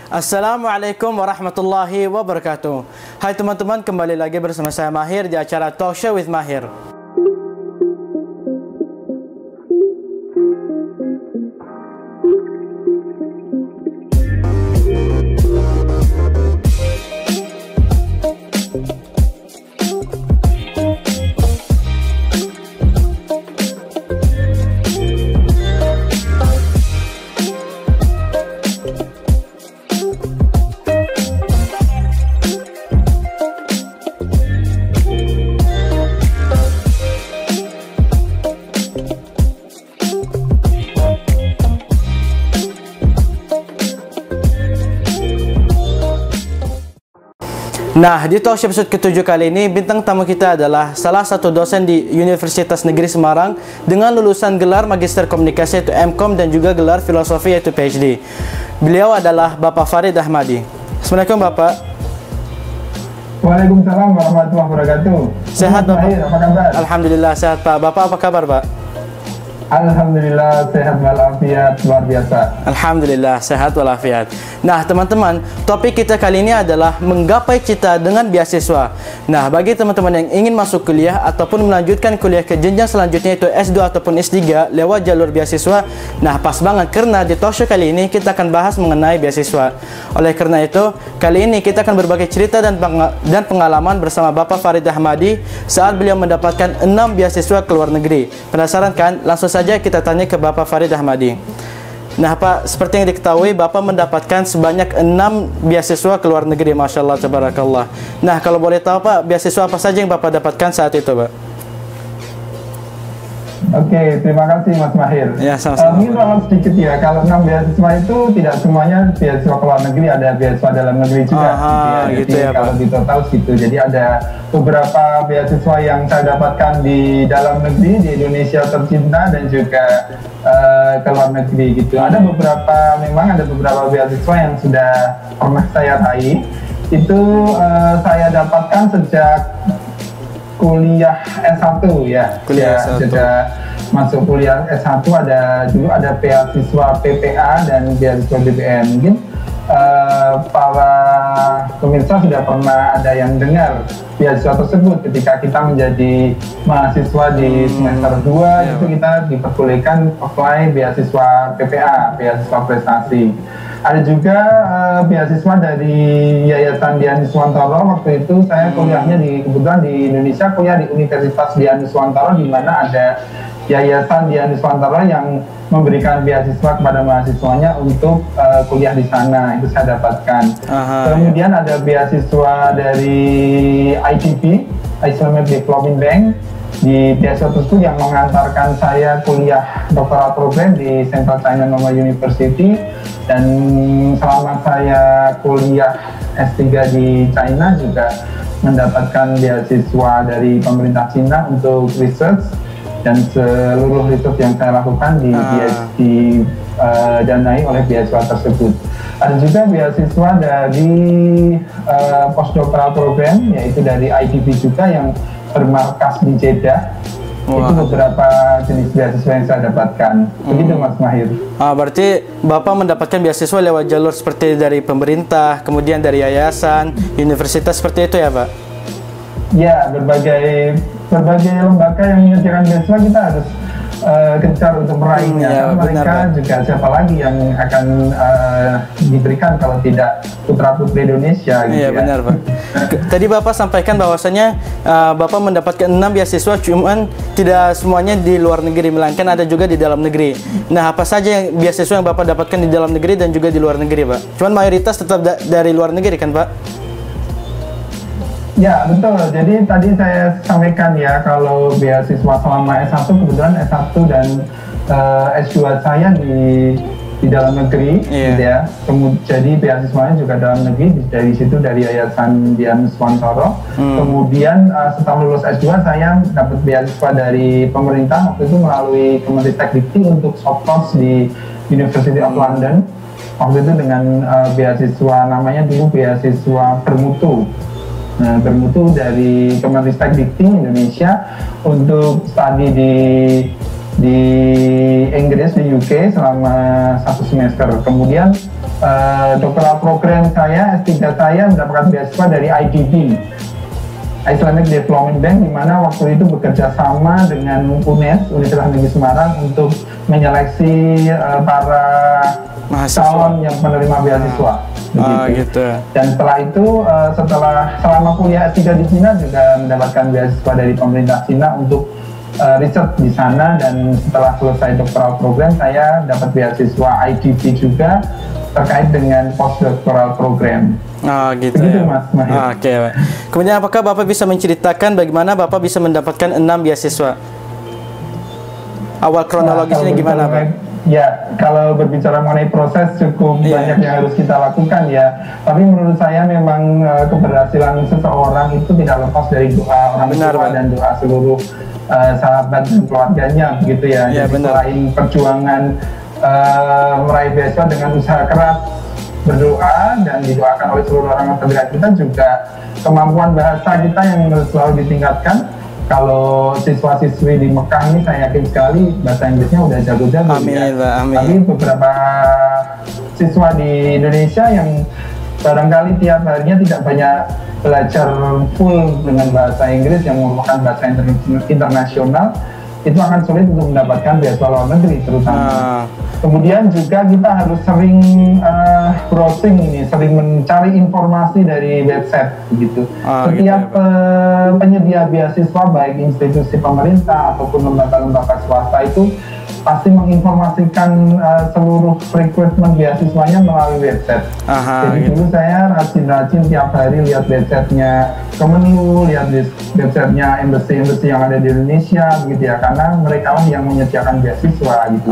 Assalamualaikum warahmatullahi wabarakatuh. Hai teman-teman, kembali lagi bersama saya Mahir di acara Talk Show with Mahir. Nah, di talk show episode ke-7 kali ini, bintang tamu kita adalah salah satu dosen di Universitas Negeri Semarang dengan lulusan gelar Magister Komunikasi yaitu MKom dan juga gelar Filosofi yaitu PhD. Beliau adalah Bapak Farid Ahmadi. Assalamualaikum Bapak. Waalaikumsalam warahmatullahi wabarakatuh. Sehat Bapak? Apa kabar? Alhamdulillah sehat Pak. Bapak apa kabar Pak? Alhamdulillah sehat walafiat, luar biasa. Alhamdulillah sehat walafiat. Nah teman-teman, topik kita kali ini adalah menggapai cita dengan beasiswa. Nah, bagi teman-teman yang ingin masuk kuliah ataupun melanjutkan kuliah ke jenjang selanjutnya yaitu S2 ataupun S3 lewat jalur beasiswa, nah pas banget karena di talk show kali ini kita akan bahas mengenai beasiswa. Oleh karena itu, kali ini kita akan berbagi cerita dan pengalaman bersama Bapak Farid Ahmadi saat beliau mendapatkan 6 beasiswa ke luar negeri. Penasaran kan? Langsung saja kita tanya ke Bapak Farid Ahmadi. Nah Pak, seperti yang diketahui Bapak mendapatkan sebanyak 6 beasiswa ke luar negeri, Masya Allah, Tabarakallah. Nah kalau boleh tahu Pak, beasiswa apa saja yang Bapak dapatkan saat itu Pak? Oke, terima kasih Mas Mahir. Ya, sama-sama. Mungkin kalau sedikit ya, kalau 6 beasiswa itu tidak semuanya beasiswa ke luar negeri, ada beasiswa dalam negeri juga. Gitu ya, kalau Pak. di total gitu. Jadi ada beberapa beasiswa yang saya dapatkan di dalam negeri, di Indonesia tercinta dan juga ke luar negeri gitu. Ada beberapa beasiswa yang sudah pernah saya raih. Itu saya dapatkan sejak kuliah S1 ya. Kuliah S1. Sudah masuk kuliah S1 dulu ada beasiswa PPA dan beasiswa BBM. Mungkin para pemirsa sudah pernah ada yang dengar beasiswa tersebut ketika kita menjadi mahasiswa di semester 2 itu kita diperbolehkan apply beasiswa PPA, beasiswa prestasi. Ada juga beasiswa dari Yayasan Dian Iswantoro. Waktu itu saya kuliahnya kebetulan di Indonesia, kuliah di Universitas Dian Iswantoro, di mana ada Yayasan Dian Iswantoro yang memberikan beasiswa kepada mahasiswanya untuk kuliah di sana. Itu saya dapatkan. Kemudian ada beasiswa dari IDB, Islamic Development Bank. Di beasiswa tersebut yang mengantarkan saya kuliah doktoral program di Central China Normal University, dan selama saya kuliah S3 di China juga mendapatkan beasiswa dari pemerintah Cina untuk research, dan seluruh research yang saya lakukan didanai oleh beasiswa tersebut. Ada juga beasiswa dari postdoctoral program, yaitu dari IDB juga yang bermarkas di Jeddah. Itu beberapa jenis beasiswa yang saya dapatkan. Begitu Mas Mahir. Berarti Bapak mendapatkan beasiswa lewat jalur seperti dari pemerintah, kemudian dari yayasan, universitas, seperti itu ya Pak? Ya, berbagai lembaga yang menyediakan beasiswa kita harus gencar untuk meraihnya. Mereka juga siapa lagi yang akan diberikan kalau tidak putra-putri Indonesia gitu. Iya, benar Pak. Tadi Bapak sampaikan bahwasanya Bapak mendapatkan 6 beasiswa, cuman tidak semuanya di luar negeri, melainkan ada juga di dalam negeri. Nah, apa saja yang beasiswa yang Bapak dapatkan di dalam negeri dan juga di luar negeri Pak? Cuman mayoritas tetap dari luar negeri kan Pak? Ya betul, jadi tadi saya sampaikan ya, kalau beasiswa selama S1, kebetulan S1 dan S2 saya di dalam negeri, gitu ya. Jadi beasiswanya juga dalam negeri, dari situ dari Yayasan Dian Iswantoro. Kemudian setelah lulus S2 saya dapat beasiswa dari pemerintah, waktu itu melalui Kemenristek-Dikti untuk short course di University of London. Waktu itu dengan beasiswa, namanya dulu beasiswa bermutu. Nah, bermutu dari Kemenristek-Dikti Indonesia untuk studi di Inggris UK selama 1 semester. Kemudian doktoral program saya, S3 saya mendapatkan beasiswa dari IDB, Islamic Development Bank, di mana waktu itu bekerja sama dengan UNES, Universitas Negeri Semarang, untuk menyeleksi para calon yang penerima beasiswa. Gitu. Dan setelah itu, selama kuliah S3 di Cina juga mendapatkan beasiswa dari pemerintah Cina untuk riset di sana, dan setelah selesai doktoral program saya dapat beasiswa IDB juga terkait dengan postdoctoral program. Gitu. Begitu, Ya. Mas Mahir. Oke. Kemudian apakah Bapak bisa menceritakan bagaimana Bapak bisa mendapatkan 6 beasiswa? Awal kronologisnya gimana, Pak? Ya, kalau berbicara mengenai proses cukup banyak yang harus kita lakukan ya. Tapi menurut saya memang keberhasilan seseorang itu tidak lepas dari doa orang tua dan doa seluruh sahabat dan keluarganya, begitu ya. Jadi selain perjuangan meraih beasiswa dengan usaha keras, berdoa dan didoakan oleh seluruh orang terdekat kita, juga kemampuan bahasa kita yang selalu ditingkatkan. Kalau siswa-siswi di Mekah ini saya yakin sekali bahasa Inggrisnya udah jago-jago. Amin. Tapi beberapa siswa di Indonesia yang barangkali tiap harinya tidak banyak belajar full dengan bahasa Inggris yang merupakan bahasa internasional, itu akan sulit untuk mendapatkan beasiswa luar negeri terutama. Kemudian juga kita harus sering browsing ini, sering mencari informasi dari website begitu. Setiap penyedia beasiswa baik institusi pemerintah ataupun lembaga-lembaga swasta itu pasti menginformasikan seluruh rekrutmen beasiswanya melalui website. Jadi dulu saya rajin-rajin tiap hari lihat websitenya Kemenlu, lihat websitenya embassy yang ada di Indonesia begitu ya, karena mereka lah yang menyediakan beasiswa gitu.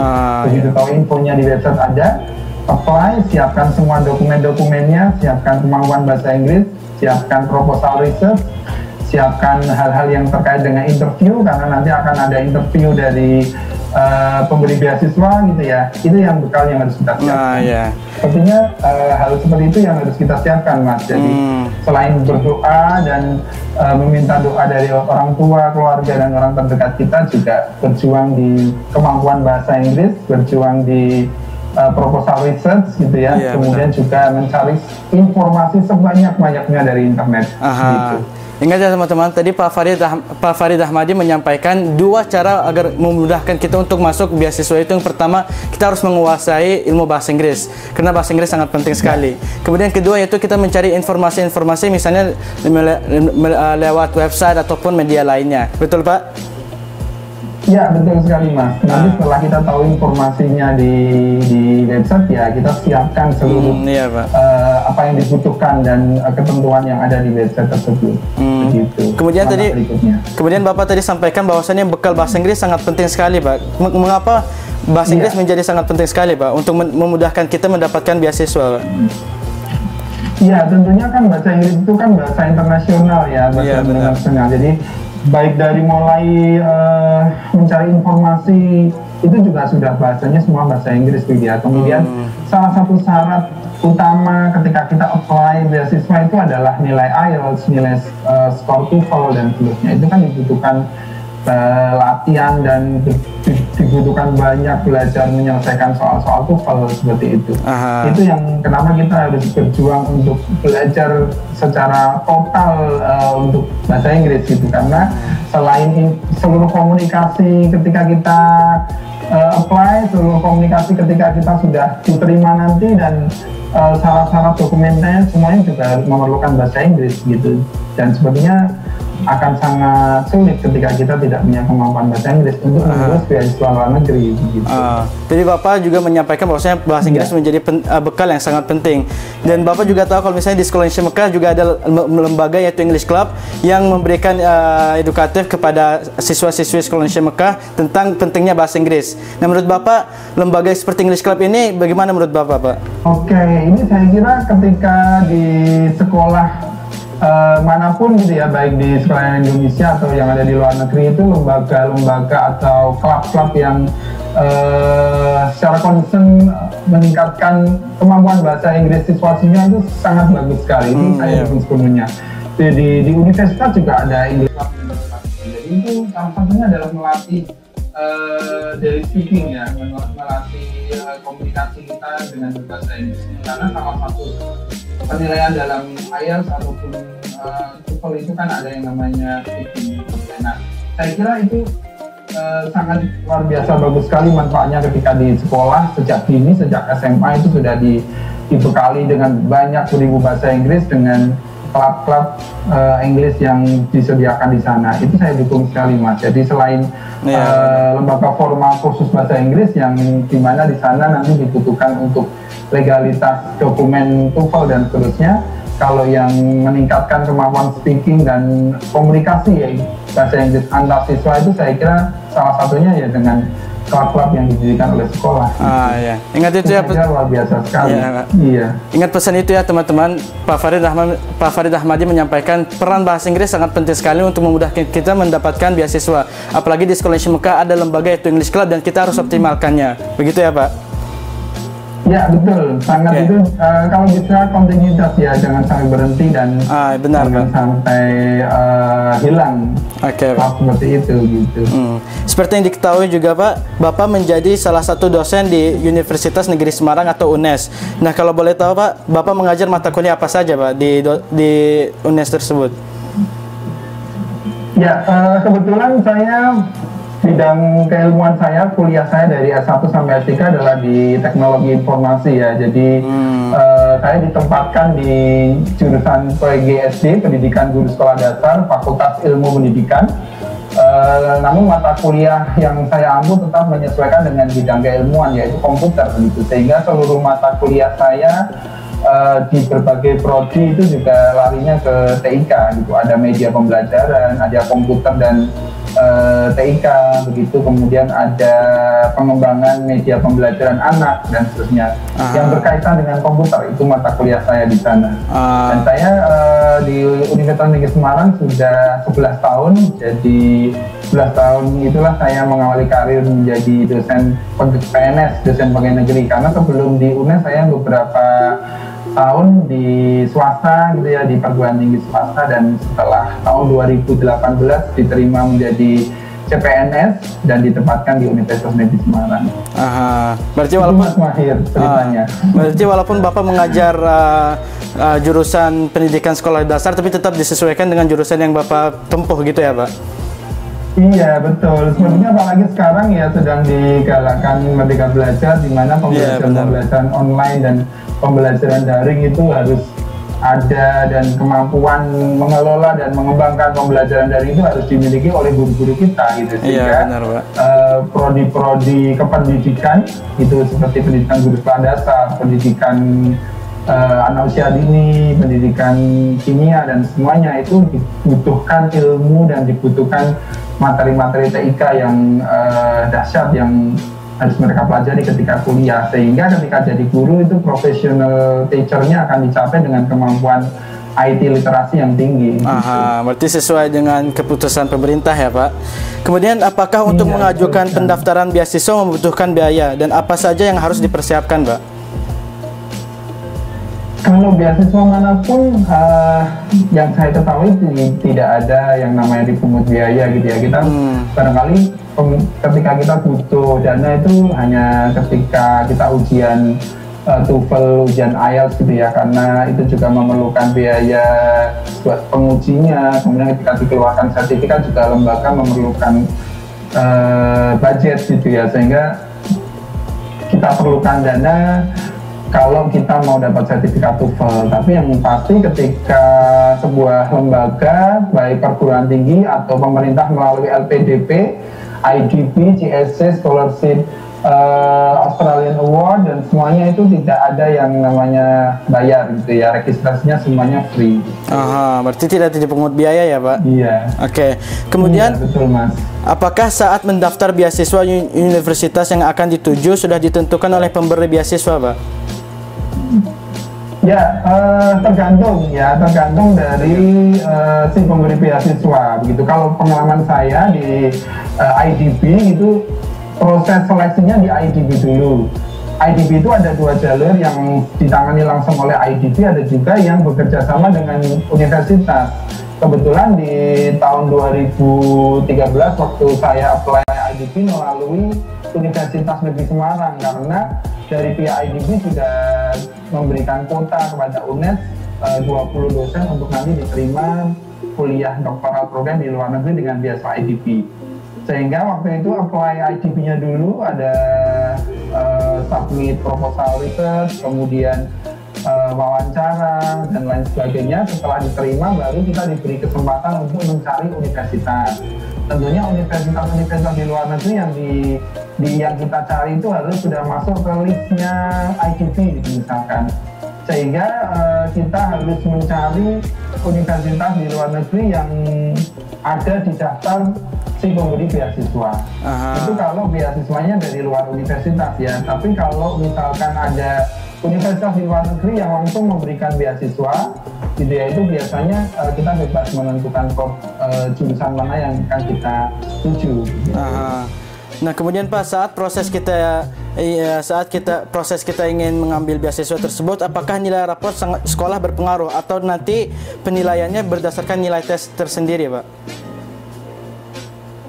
Begitu tahu infonya di website ada, apply, siapkan semua dokumen-dokumennya, siapkan kemampuan bahasa Inggris, siapkan proposal research, siapkan hal-hal yang terkait dengan interview, karena nanti akan ada interview dari pemberi beasiswa gitu ya. Itu yang bekal yang harus kita siapkan. Sepertinya hal seperti itu yang harus kita siapkan, Mas. Jadi selain berdoa dan meminta doa dari orang tua, keluarga dan orang terdekat kita, juga berjuang di kemampuan bahasa Inggris, berjuang di proposal research gitu ya. Kemudian juga mencari informasi sebanyak-banyaknya dari internet gitu. Ingat ya teman-teman, tadi Pak Farid Ahmadi menyampaikan 2 cara agar memudahkan kita untuk masuk beasiswa itu. Yang pertama, kita harus menguasai ilmu bahasa Inggris, karena bahasa Inggris sangat penting sekali. Kemudian kedua yaitu kita mencari informasi-informasi misalnya lewat website ataupun media lainnya. Betul, Pak? Ya, betul sekali, Mas. Nanti setelah kita tahu informasinya di website ya, kita siapkan seluruh apa yang dibutuhkan dan ketentuan yang ada di website tersebut. Begitu. Kemudian Bapak tadi sampaikan bahwasannya bekal bahasa Inggris sangat penting sekali, Pak. Mengapa bahasa Inggris menjadi sangat penting sekali, Pak, untuk memudahkan kita mendapatkan beasiswa, Pak? Iya, tentunya kan bahasa Inggris itu kan bahasa internasional ya, bahasa internasional. Jadi baik dari mulai mencari informasi itu juga sudah bahasanya semua bahasa Inggris gitu ya. Kemudian salah satu syarat utama ketika kita apply beasiswa itu adalah nilai IELTS, nilai skor TOEFL dan seterusnya. Itu kan dibutuhkan latihan dan dibutuhkan banyak belajar menyelesaikan soal-soal TOEFL seperti itu. Itu yang kenapa kita harus berjuang untuk belajar secara total untuk bahasa Inggris gitu, karena selain seluruh komunikasi ketika kita apply, seluruh komunikasi ketika kita sudah diterima nanti, dan syarat-syarat dokumennya semuanya juga memerlukan bahasa Inggris gitu. Dan sepertinya akan sangat sulit ketika kita tidak punya kemampuan bahasa Inggris untuk mengurus beasiswa luar negeri gitu. Jadi Bapak juga menyampaikan bahwasanya bahasa Inggris menjadi bekal yang sangat penting. Dan Bapak juga tahu kalau misalnya di Sekolah Indonesia Mekah juga ada lembaga yaitu English Club yang memberikan edukatif kepada siswa-siswi Sekolah Indonesia Mekah tentang pentingnya bahasa Inggris. Nah, menurut Bapak lembaga seperti English Club ini bagaimana menurut Bapak, Pak? Oke, ini saya kira ketika di sekolah manapun gitu ya, baik di sekolah Indonesia atau yang ada di luar negeri, itu lembaga-lembaga atau klub-klub yang secara concern meningkatkan kemampuan bahasa Inggris siswa-siswinya itu sangat bagus sekali. Itu saya dukung sepenuhnya. Di universitas juga ada English Club. Jadi itu salah satunya adalah melatih dari speaking ya, melatih komunikasi kita dengan berbahasa Inggris. Karena salah satu penilaian dalam IELTS ataupun TOEFL itu kan ada yang namanya speaking. Nah, saya kira itu sangat luar biasa bagus sekali manfaatnya ketika di sekolah sejak dini, sejak SMA itu sudah dibekali dengan banyak beribu bahasa Inggris dengan klub-klub Inggris yang disediakan di sana. Itu saya dukung sekali, Mas. Jadi selain lembaga formal kursus bahasa Inggris yang dimana di sana nanti dibutuhkan untuk legalitas dokumen TOEFL dan seterusnya, kalau yang meningkatkan kemampuan speaking dan komunikasi ya bahasa Inggris antar siswa itu saya kira salah satunya ya dengan klub-klub yang didirikan oleh sekolah. Ya. Ingat itu ya, luar biasa sekali. Iya. Ingat pesan itu ya teman-teman. Pak Farid Ahmadi menyampaikan peran bahasa Inggris sangat penting sekali untuk memudahkan kita mendapatkan beasiswa. Apalagi di Scholarship Mekah ada lembaga yaitu English Club dan kita harus optimalkannya. Begitu ya, Pak? Ya betul, sangat itu kalau bisa kontinuitas ya, jangan sampai berhenti dan jangan sampai hilang. Seperti itu gitu. Seperti yang diketahui juga Pak, Bapak menjadi salah satu dosen di Universitas Negeri Semarang atau UNES. Nah kalau boleh tahu Pak, Bapak mengajar mata kuliah apa saja Pak di UNES tersebut? Ya kebetulan saya bidang keilmuan saya, kuliah saya dari S1 sampai S3 adalah di teknologi informasi ya. Jadi saya ditempatkan di jurusan PGSD, Pendidikan Guru Sekolah Dasar, Fakultas Ilmu Pendidikan. Namun mata kuliah yang saya ambil tetap menyesuaikan dengan bidang keilmuan, yaitu komputer gitu. Sehingga seluruh mata kuliah saya di berbagai prodi itu juga larinya ke TIK gitu. Ada media pembelajaran, ada komputer dan TIK begitu, kemudian ada pengembangan media pembelajaran anak dan seterusnya yang berkaitan dengan komputer. Itu mata kuliah saya di sana. Dan saya di Universitas Negeri Semarang sudah 11 tahun. Jadi 11 tahun itulah saya mengawali karir menjadi dosen PNS, dosen pegawai negeri. Karena sebelum di UNES saya beberapa tahun di swasta gitu ya, di perguruan tinggi swasta, dan setelah tahun 2018 diterima menjadi CPNS dan ditempatkan di Universitas Negeri Semarang. Berarti walaupun Bapak mengajar jurusan pendidikan sekolah dasar, tapi tetap disesuaikan dengan jurusan yang Bapak tempuh gitu ya Pak? Iya betul, sebenarnya apalagi sekarang ya sedang digalakkan Merdeka Belajar, di mana pembelajaran online dan pembelajaran daring itu harus ada, dan kemampuan mengelola dan mengembangkan pembelajaran daring itu harus dimiliki oleh guru-guru kita gitu. Sehingga prodi-prodi kependidikan itu seperti pendidikan guru sekolah dasar, pendidikan anak usia dini, pendidikan kimia dan semuanya itu dibutuhkan ilmu dan dibutuhkan materi-materi TIK yang dahsyat yang harus mereka pelajari ketika kuliah, sehingga ketika jadi guru itu profesional teacher-nya akan dicapai dengan kemampuan IT literasi yang tinggi. Berarti sesuai dengan keputusan pemerintah ya Pak. Kemudian apakah untuk mengajukan pendaftaran beasiswa membutuhkan biaya, dan apa saja yang harus dipersiapkan Pak? Kalau beasiswa manapun yang saya ketahui tidak ada yang namanya dipungut biaya gitu ya. Kita barangkali ketika kita butuh dana itu hanya ketika kita ujian TOEFL, ujian IELTS gitu ya, karena itu juga memerlukan biaya buat pengujinya. Kemudian ketika dikeluarkan sertifikat juga lembaga memerlukan budget gitu ya, sehingga kita perlukan dana kalau kita mau dapat sertifikat TOEFL. Tapi yang pasti ketika sebuah lembaga, baik perguruan tinggi atau pemerintah melalui LPDP, IDP, CSC, Scholarship, Australian Award, dan semuanya itu tidak ada yang namanya bayar gitu ya, registrasinya semuanya free. Berarti tidak dipungut biaya ya Pak? Iya. Kemudian betul Mas. Apakah saat mendaftar beasiswa universitas yang akan dituju sudah ditentukan oleh pemberi beasiswa Pak? Ya, tergantung dari si pemberi beasiswa begitu. Kalau pengalaman saya di IDB itu proses seleksinya di IDB dulu. IDB itu ada dua jalur yang ditangani langsung oleh IDB, ada juga yang bekerja sama dengan universitas. Kebetulan di tahun 2013 waktu saya apply IDB melalui Universitas Negeri Semarang, karena dari pihak IDB sudah memberikan kuota kepada UNES 20 dosen untuk nanti diterima kuliah doktoral program di luar negeri dengan beasiswa IDB. Sehingga waktu itu apply IDB-nya dulu, ada submit proposal research, kemudian wawancara dan lain sebagainya. Setelah diterima baru kita diberi kesempatan untuk mencari universitas. Tentunya universitas di luar negeri yang kita cari itu harus sudah masuk ke listnya IDB misalkan. Sehingga kita harus mencari universitas di luar negeri yang ada di daftar si pemberi beasiswa. Itu kalau beasiswanya dari luar universitas ya. Tapi kalau misalkan ada universitas di luar negeri yang langsung memberikan beasiswa, gitu ya, itu biasanya kita bebas menentukan jurusan mana yang akan kita tuju. Nah, kemudian Pak, saat proses kita ingin mengambil beasiswa tersebut, apakah nilai rapor sekolah berpengaruh atau nanti penilaiannya berdasarkan nilai tes tersendiri, Pak?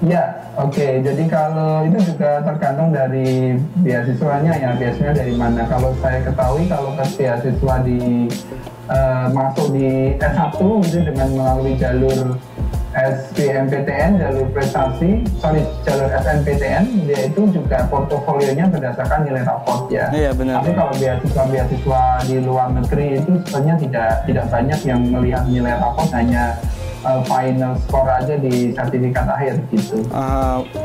Ya, oke. Jadi kalau itu juga tergantung dari beasiswanya ya, beasiswanya dari mana. Kalau saya ketahui kalau beasiswa masuk di S1 itu dengan melalui jalur SBMPTN, jalur jalur SNPTN, yaitu juga portofolionya berdasarkan nilai raport ya. Iya, benar. Tapi kalau beasiswa di luar negeri itu sebenarnya tidak banyak yang melihat nilai raport, hanya final score aja di sertifikat akhir gitu.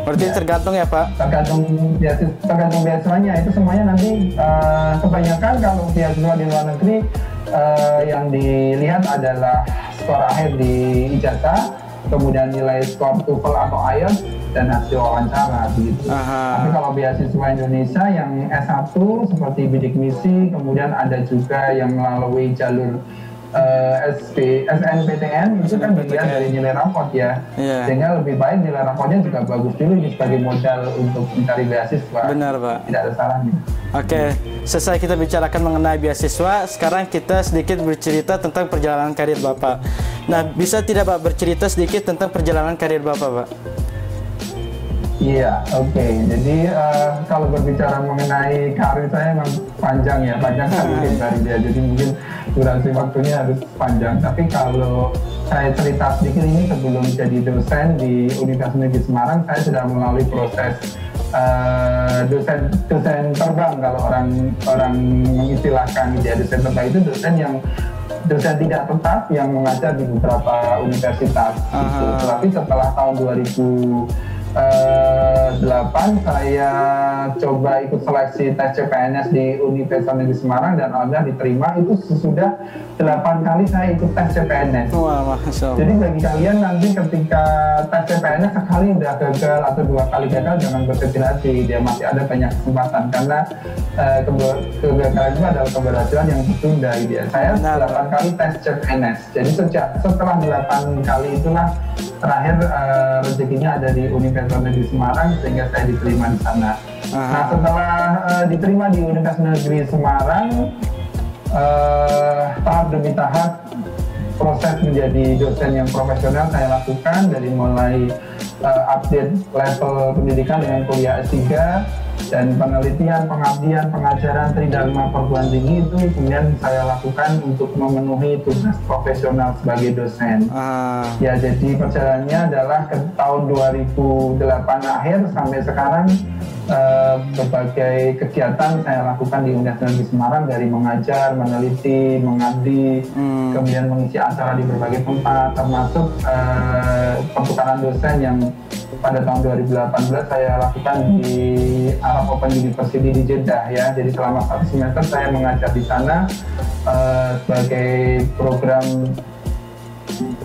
Berarti ya, tergantung ya Pak? Tergantung beasiswanya, itu semuanya nanti kebanyakan kalau beasiswa di luar negeri yang dilihat adalah skor akhir di ijazah, kemudian nilai skor TOEFL atau IELTS, dan hasil wawancara begitu. Tapi kalau beasiswa Indonesia yang S1 seperti bidik misi, kemudian ada juga yang melalui jalur SNPTN, itu kan dilihat dari nilai raport ya. Sehingga lebih baik nilai raportnya juga bagus dulu ini sebagai modal untuk mencari beasiswa. Benar Pak. Tidak ada salahnya. Oke, selesai kita bicarakan mengenai beasiswa, sekarang kita sedikit bercerita tentang perjalanan karir Bapak. Nah, bisa tidak Pak bercerita sedikit tentang perjalanan karir Bapak, Pak? Iya, oke. Jadi kalau berbicara mengenai karir saya memang panjang ya, panjang sekali karir dia. Jadi mungkin durasi waktunya harus panjang. Tapi kalau saya cerita sedikit ini, sebelum jadi dosen di Universitas Negeri Semarang, saya sudah melalui proses dosen terbang, kalau orang mengistilahkan gitu ya. Dosen terbang itu dosen tidak tetap yang mengajar di beberapa universitas gitu. Tapi setelah tahun 2008 saya coba ikut seleksi tes CPNS di Universitas Negeri Semarang dan alhamdulillah diterima. Itu sesudah 8 kali saya ikut tes CPNS. Wah, Masya Allah. Jadi bagi kalian nanti ketika tes CPNS sekali udah gagal atau 2 kali gagal, jangan berkecil hati, dia masih ada banyak kesempatan, karena kegagalan itu adalah keberhasilan yang tertunda gitu ya. Saya 8 kali tes CPNS, jadi setelah 8 kali itulah terakhir rezekinya ada di Universitas Negeri Semarang, sehingga saya diterima di sana. Nah, setelah diterima di Universitas Negeri Semarang, tahap demi tahap proses menjadi dosen yang profesional saya lakukan, dari mulai update level pendidikan dengan kuliah S3 dan penelitian, pengabdian, pengajaran tridharma perguruan tinggi, itu kemudian saya lakukan untuk memenuhi tugas profesional sebagai dosen. Ya, jadi perjalanannya adalah ke tahun 2008 akhir sampai sekarang. Berbagai kegiatan saya lakukan di Universitas Negeri Semarang, dari mengajar, meneliti, mengabdi, kemudian mengisi acara di berbagai tempat, termasuk pertukaran dosen yang pada tahun 2018 saya lakukan di Arab Open University di Jeddah ya. Jadi selama 1 semester saya mengajar di sana sebagai program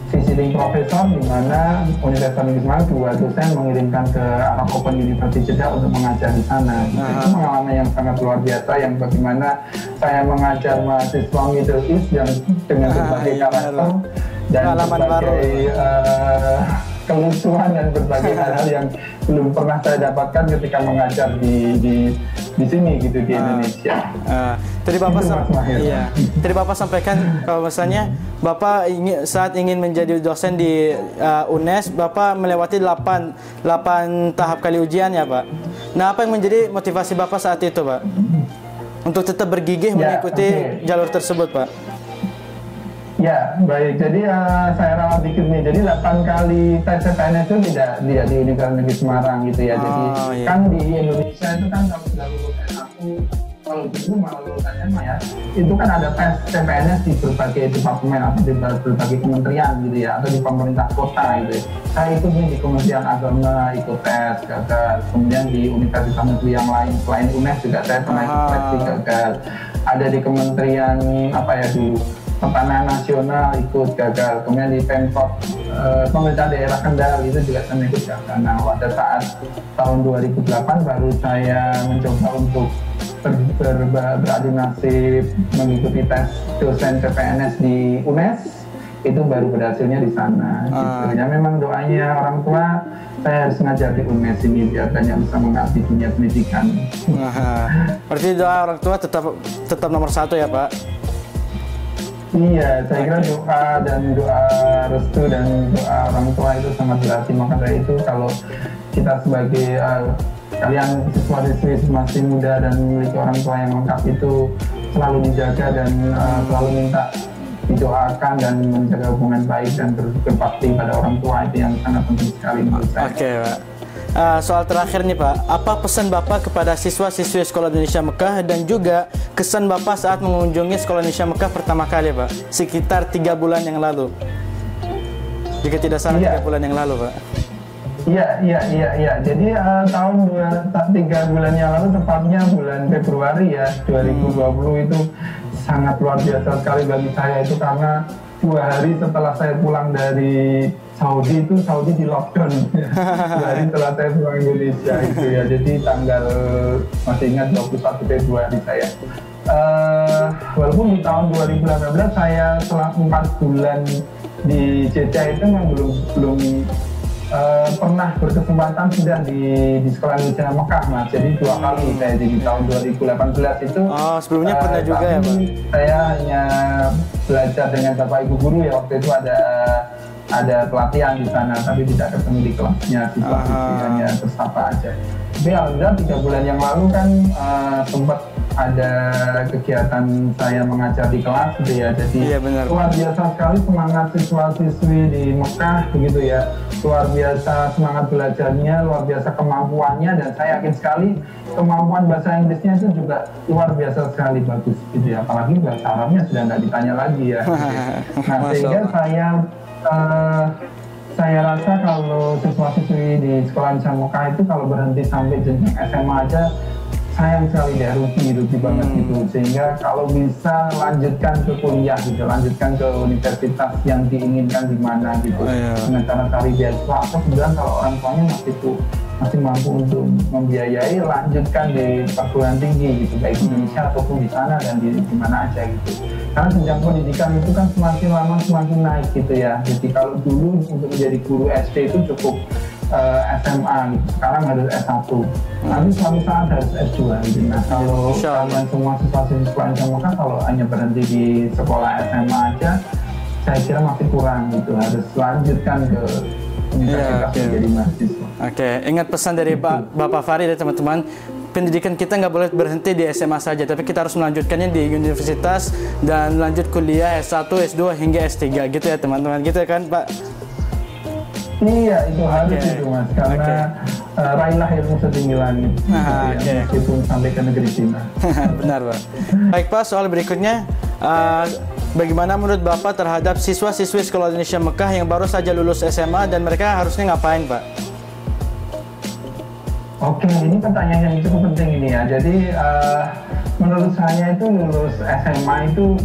visiting profesor, di mana Universitas Negeri Semarang 2 dosen mengirimkan ke Arab Open University Jeddah untuk mengajar di sana. Itu pengalaman yang sangat luar biasa, yang bagaimana saya mengajar mahasiswa Middle East yang dengan berbagai karakter dan berbagai kelucuan dan berbagai hal-hal yang belum pernah saya dapatkan ketika mengajar di sini gitu di Indonesia. Tadi Bapak tadi Bapak sampaikan kalau misalnya Bapak saat ingin menjadi dosen di UNES, Bapak melewati 8 tahap kali ujian ya Pak. Nah, apa yang menjadi motivasi Bapak saat itu Pak? Untuk tetap bergigih mengikuti jalur tersebut Pak? Ya, baik. Jadi saya rawat dikit nih. Jadi 8 kali tes CPNS itu tidak di Universitas Negeri Semarang gitu ya. Jadi kan di Indonesia itu kan kalau sudah lulus S1, kalau dulu mau lulus SMA ya, itu kan ada tes CPNS di berbagai departemen atau di berbagai kementerian gitu ya, atau di pemerintah kota gitu ya. Saya ikut nih di Kementerian Agama ikut tes, gagal. Kemudian di Universitas Negeri yang lain selain UNES juga saya pernah ikut tes, gagal. Ada di Kementerian apa ya dulu, Pertanahan Nasional ikut gagal, kemudian di Pemkot pemerintah daerah Kendal itu juga saya ikut gagal. Nah, pada saat tahun 2008 baru saya mencoba untuk beradu nasib mengikuti tes dosen CPNS di UNES, itu baru berhasilnya di sana. Gitu. Ya memang doanya orang tua saya harus ngajar di UNES ini biar banyak bisa mengabdi dunia pendidikan. Berarti doa orang tua tetap nomor 1 ya Pak? Iya, saya kira doa dan doa restu dan doa orang tua itu sangat berarti. Maka dari itu kalau kita sebagai kalian siswa-siswi masih muda dan memiliki orang tua yang lengkap itu selalu dijaga dan selalu minta didoakan dan menjaga hubungan baik dan berbakti pada orang tua, itu yang sangat penting sekali menurut saya. Oke, Pak. Soal terakhir nih Pak, apa pesan Bapak kepada siswa-siswi Sekolah Indonesia Mekah dan juga kesan Bapak saat mengunjungi Sekolah Indonesia Mekah pertama kali Pak, sekitar 3 bulan yang lalu, jika tidak salah 3 bulan yang lalu Pak? Iya. Jadi tahun 3 bulan yang lalu, tepatnya bulan Februari ya 2020 itu sangat luar biasa sekali bagi saya itu, karena 2 hari setelah saya pulang dari Saudi itu Saudi di lockdown 2 hari setelah saya pulang Indonesia itu ya. Jadi tanggal masih ingat 21 Februari saya. Walaupun di tahun 2018 saya setelah 4 bulan di Jeddah itu belum pernah berkesempatan sudah di Sekolah Indonesia Mekah Mas. Jadi 2 kali saya di tahun 2018 itu. Sebelumnya pernah juga ya Pak? Saya hanya belajar dengan Bapak Ibu guru ya, waktu itu ada pelatihan di sana, tapi tidak ketemu di kelasnya, siswa-siswi hanya tersapa aja. Tapi alhamdulillah 3 bulan yang lalu kan sempat ada kegiatan saya mengajar di kelas gitu ya. Jadi luar biasa sekali semangat siswa-siswi di Mekah begitu ya. Luar biasa semangat belajarnya, luar biasa kemampuannya, dan saya yakin sekali kemampuan bahasa Inggrisnya itu juga luar biasa sekali bagus gitu ya. Apalagi bahasa Arabnya sudah nggak ditanya lagi ya. Nah, sehingga saya rasa kalau siswa-siswi di Sekolah Indonesia Mekah itu kalau berhenti sampai jenjang SMA aja, sayang sekali ya, rugi banget gitu. Sehingga kalau bisa lanjutkan ke kuliah gitu, lanjutkan ke universitas yang diinginkan di mana gitu, dengan cara cari beasiswa, atau kemudian kalau orang tuanya masih mampu untuk membiayai, lanjutkan di perguruan tinggi gitu, baik di Indonesia ataupun di sana dan di mana aja gitu. Karena jenjang pendidikan itu kan semakin lama semakin naik gitu ya. Jadi kalau dulu untuk menjadi guru SD itu cukup SMA gitu, sekarang harus S1, nanti suatu saat harus S2 gitu. Nah, kalau kalian semua siswa-siswi sekolah SMA kalau hanya berhenti di sekolah SMA aja, saya kira masih kurang gitu, harus lanjutkan ke universitas menjadi mahasiswa. Oke, ingat pesan dari Bapak Farid ya teman-teman, pendidikan kita nggak boleh berhenti di SMA saja, tapi kita harus melanjutkannya di universitas dan lanjut kuliah S1, S2 hingga S3 gitu ya teman-teman, gitu ya kan Pak? Iya, itu harus itu Mas, karena raihlah ilmu setinggi langit meskipun sampai ke negeri Cina. Benar Pak. Baik Pak, soal berikutnya, bagaimana menurut Bapak terhadap siswa-siswi Sekolah Indonesia Mekah yang baru saja lulus SMA dan mereka harusnya ngapain Pak? Oke, ini pertanyaan yang cukup penting ini ya. Jadi menurut saya itu lulus SMA itu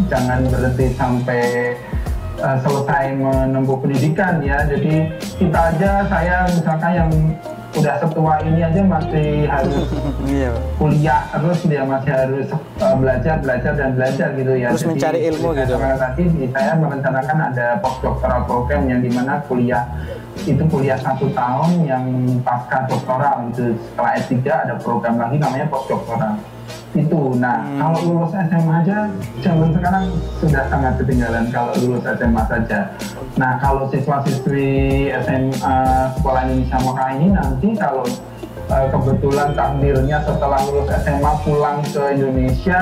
jangan berhenti sampai selesai menempuh pendidikan ya. Jadi kita aja, saya misalkan yang udah setua ini aja masih harus Iya, Pak. kuliah terus, dia masih harus belajar dan belajar gitu ya. Terus mencari ilmu gitu. Karena tadi saya merencanakan ada postdoctoral program yang dimana kuliah 1 tahun yang pasca doktoral gitu. Setelah S3 ada program lagi namanya postdoctoral itu. Nah, kalau lulus SMA aja zaman sekarang sudah sangat ketinggalan kalau lulus SMA saja. Nah, kalau siswa-siswi SMA Sekolah Indonesia Mekah ini nanti kalau kebetulan takdirnya setelah lulus SMA pulang ke Indonesia,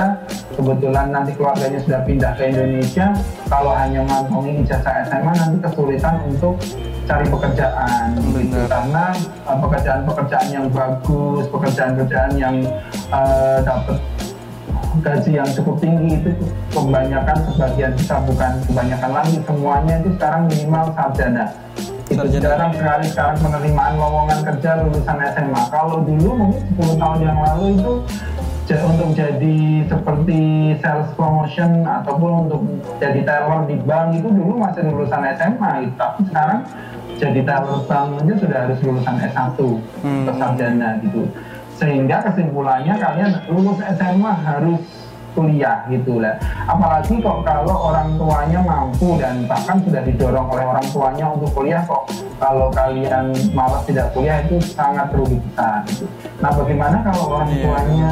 kebetulan nanti keluarganya sudah pindah ke Indonesia, kalau hanya ngantongin ijazah SMA nanti kesulitan untuk cari pekerjaan gitu, karena pekerjaan-pekerjaan yang bagus, pekerjaan-pekerjaan yang dapat gaji yang cukup tinggi itu sebagian besar, bukan kebanyakan lagi, semuanya itu sekarang minimal sarjana. Itu jarang sekali sekarang penerimaan lowongan kerja lulusan SMA. Kalau dulu mungkin 10 tahun yang lalu itu untuk jadi seperti sales promotion ataupun untuk jadi teller di bank itu dulu masih lulusan SMA gitu. Tapi sekarang jadi teller bank aja sudah harus lulusan S1 atau sarjana gitu. Sehingga kesimpulannya kalian lulus SMA harus kuliah gitu lah. Apalagi kok kalau orang tuanya mampu dan bahkan sudah didorong oleh orang tuanya untuk kuliah, kok kalau kalian malas tidak kuliah itu sangat rugi besar gitu. Nah, bagaimana kalau orang tuanya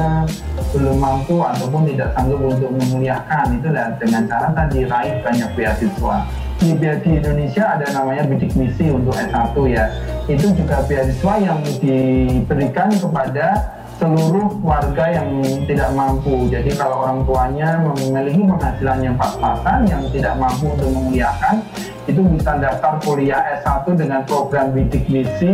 belum mampu ataupun tidak sanggup untuk menguliahkan? Itulah dengan cara tadi raih banyak beasiswa. Di Indonesia ada namanya bidik misi untuk S1 ya. Itu juga beasiswa yang diberikan kepada seluruh warga yang tidak mampu. Jadi kalau orang tuanya memiliki penghasilan yang pas-pasan, yang tidak mampu untuk menguliahkan, itu bisa daftar kuliah S1 dengan program bidik misi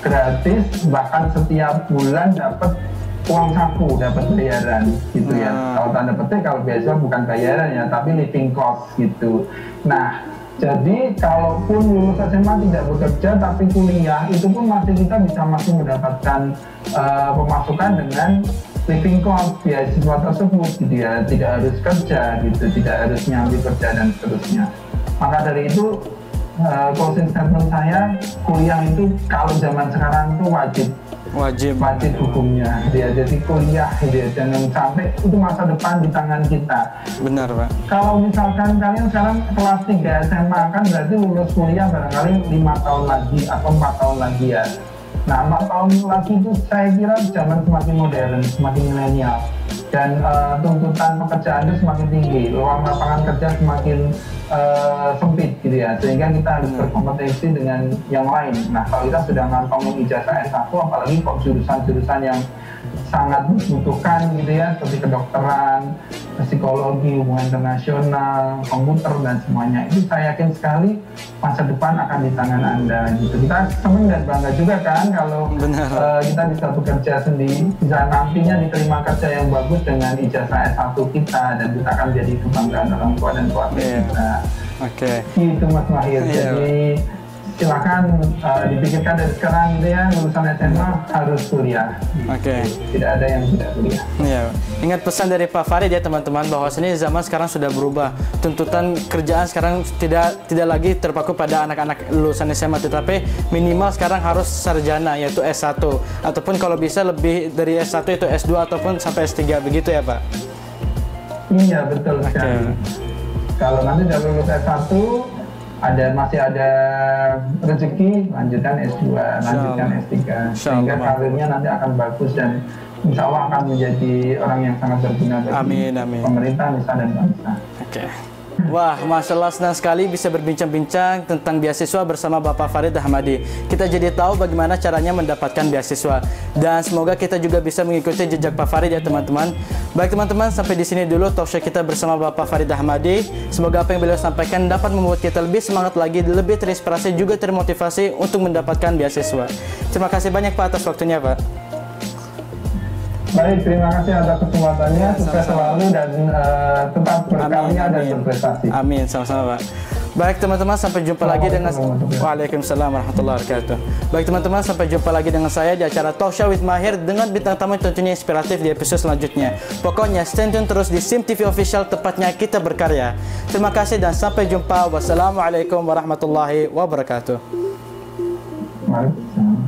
gratis, bahkan setiap bulan dapat uang saku, dapat bayaran gitu ya. Kalau tanda petik, kalau beasiswa bukan bayaran ya, tapi living cost gitu. Nah, jadi kalaupun lulus SMA tidak bekerja tapi kuliah, itu pun kita masih mendapatkan pemasukan dengan living cost beasiswa tersebut gitu ya, tidak harus kerja gitu, tidak harus nyambi kerja dan seterusnya. Maka dari itu closing statement saya, kuliah itu kalau zaman sekarang itu wajib hukumnya dia. Jadi kuliah dia, jangan sampai itu masa depan di tangan kita. Benar, Pak. Kalau misalkan kalian sekarang kelas 3 SMA kan berarti lulus kuliah barangkali 5 tahun lagi atau 4 tahun lagi ya. Nah, 4 tahun lagi itu saya kira zaman semakin modern, semakin milenial, dan tuntutan pekerjaan itu semakin tinggi, ruang lapangan kerja semakin sempit gitu ya, sehingga kita harus berkompetisi dengan yang lain. Nah, kalau kita sudah ngantongin ijazah S1, apalagi kok jurusan-jurusan yang sangat dibutuhkan gitu ya, seperti kedokteran, psikologi, hubungan internasional, komputer dan semuanya, itu saya yakin sekali masa depan akan di tangan Anda gitu. Kita senang dan bangga juga kan kalau kita bisa bekerja sendiri, bisa nantinya diterima kerja yang bagus dengan ijazah S1 kita, dan kita akan jadi kebanggaan orang tua dan keluarga kita. Itu Mas Mahir. Jadi silakan dipikirkan dari sekarang gitu ya, lulusan SMA harus kuliah. Tidak ada yang tidak kuliah. Ingat pesan dari Pak Farid ya teman-teman, bahwa sini zaman sekarang sudah berubah. Tuntutan kerjaan sekarang tidak lagi terpaku pada anak-anak lulusan SMA, tetapi minimal sekarang harus sarjana, yaitu S1, ataupun kalau bisa lebih dari S1 itu S2 ataupun sampai S3, begitu ya Pak? Iya, betul sekali. Kalau nanti sudah lulus S1, masih ada rezeki, lanjutkan S2, lanjutkan S3, sehingga karirnya nanti akan bagus dan insya Allah akan menjadi orang yang sangat berguna bagi pemerintah, nusa dan bangsa. Wah, Masya Allah, senang sekali bisa berbincang-bincang tentang beasiswa bersama Bapak Farid Ahmadi. Kita jadi tahu bagaimana caranya mendapatkan beasiswa, dan semoga kita juga bisa mengikuti jejak Pak Farid ya teman-teman. Baik teman-teman, sampai di sini dulu talk show kita bersama Bapak Farid Ahmadi. Semoga apa yang beliau sampaikan dapat membuat kita lebih semangat lagi, lebih terinspirasi, juga termotivasi untuk mendapatkan beasiswa. Terima kasih banyak Pak atas waktunya Pak. Baik, terima kasih atas kesempatannya. Sukses selalu dan tetap berkarya dan berprestasi. Amin, sama-sama Pak. Baik teman-teman, sampai jumpa lagi dengan Waalaikumsalam warahmatullahi wabarakatuh. Baik teman-teman, sampai jumpa lagi dengan saya di acara Talk Show with Mahir dengan bintang tamu tentunya inspiratif di episode selanjutnya. Pokoknya stay tune terus di SIM TV Official, tepatnya kita berkarya. Terima kasih dan sampai jumpa. Wassalamualaikum warahmatullahi wabarakatuh. Waalaikumsalam.